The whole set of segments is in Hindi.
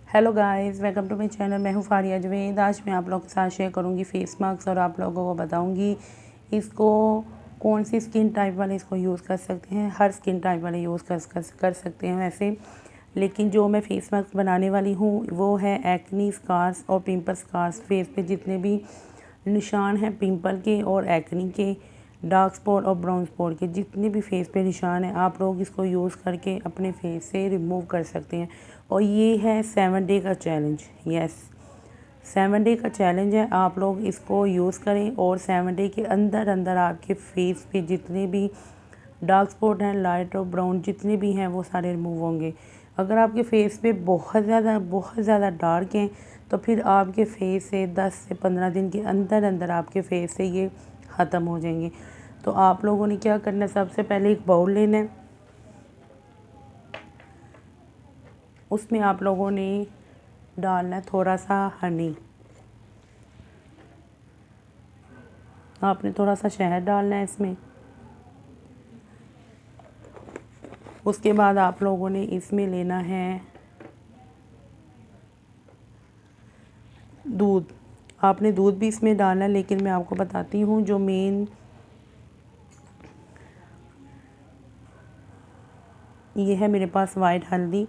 Hello guys, welcome to my channel. मैं हूँ फारिया जवेद। आज मैं आप लोगों के साथ शेयर करूँगी फेस मास्क और आप लोगों को बताऊँगी इसको कौन सी स्किन टाइप वाले इसको यूज़ कर सकते हैं। हर स्किन टाइप वाले यूज़ कर सकते हैं वैसे, लेकिन जो मैं फेस मास्क बनाने वाली हूँ वो है एक्नी स्कार्स और पिंपल स्कार्स। फेस पे जितने भी निशान हैं पिंपल के और एक्नी के, डार्क स्पॉट और ब्राउन स्पॉट के, जितने भी फेस पे निशान हैं आप लोग इसको यूज़ करके अपने फेस से रिमूव कर सकते हैं। और ये है 7 डे का चैलेंज। यस, 7 डे का चैलेंज है। आप लोग इसको यूज़ करें और 7 डे के अंदर अंदर आपके फेस पे जितने भी डार्क स्पॉट हैं, लाइट और ब्राउन जितने भी हैं वो सारे रिमूव होंगे। अगर आपके फेस पे बहुत ज़्यादा डार्क हैं तो फिर आपके फेस से 10 से 15 दिन के अंदर अंदर आपके फेस से ये ख़त्म हो जाएंगे। तो आप लोगों ने क्या करना है, सबसे पहले एक बाउल लेना है, उसमें आप लोगों ने डालना है थोड़ा सा हनी। आपने थोड़ा सा शहद डालना है इसमें। उसके बाद आप लोगों ने इसमें लेना है दूध। आपने दूध भी इसमें डालना है, लेकिन मैं आपको बताती हूँ जो मेन ये है मेरे पास वाइट हल्दी।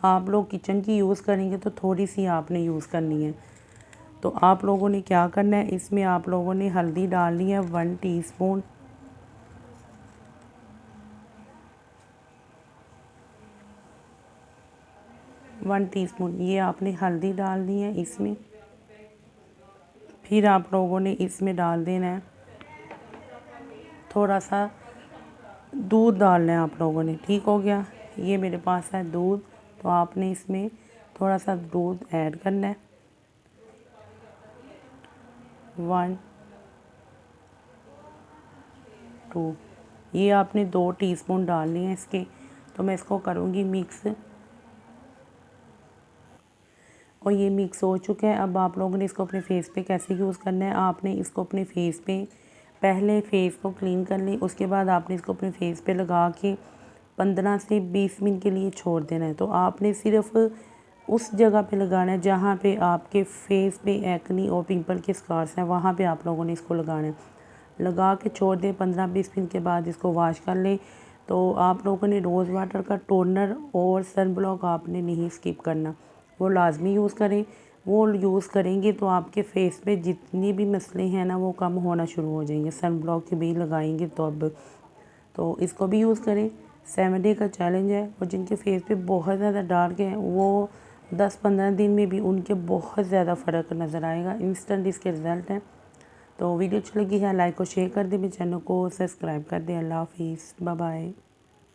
आप लोग किचन की यूज़ करेंगे तो थोड़ी सी आपने यूज़ करनी है। तो आप लोगों ने क्या करना है, इसमें आप लोगों ने हल्दी डालनी है 1 टीस्पून। ये आपने हल्दी डालनी है इसमें। फिर आप लोगों ने इसमें डाल देना है थोड़ा सा दूध डालना है आप लोगों ने। ठीक हो गया, ये मेरे पास है दूध, तो आपने इसमें थोड़ा सा दूध ऐड करना है। 1 2 ये आपने 2 टीस्पून डालनी है इसके। तो मैं इसको करूँगी मिक्स, और ये मिक्स हो चुका है। अब आप लोगों ने इसको अपने फेस पे कैसे यूज़ करना है, आपने इसको अपने फेस पे पहले फेस को क्लीन कर ली, उसके बाद आपने इसको अपने फेस पे लगा के 15 से 20 मिनट के लिए छोड़ देना है। तो आपने सिर्फ उस जगह पे लगाना है जहाँ पे आपके फेस पे एक्नी और पिंपल के स्कार्स हैं, वहाँ पे आप लोगों ने इसको लगाना है। लगा के छोड़ दें 15-20 मिनट के बाद इसको वॉश कर लें। तो आप लोगों ने रोज़ वाटर का टोनर और सन ब्लॉक आपने नहीं स्किप करना, वो लाजमी यूज़ करें। वो यूज़ करेंगे तो आपके फेस पे जितनी भी मसले हैं ना वो कम होना शुरू हो जाएंगे। सन ब्लॉक भी लगाएंगे तो अब तो इसको भी यूज़ करें। 7 डे का चैलेंज है, और जिनके फेस पे बहुत ज़्यादा डार्क है वो 10-15 दिन में भी उनके बहुत ज़्यादा फ़र्क नज़र आएगा। इंस्टेंट इसके रिज़ल्ट हैं। तो वीडियो अच्छी लगी है लाइक और शेयर कर दें, मेरे चैनल को सब्सक्राइब कर दें। अल्लाह हाफिज़, बाय बाय।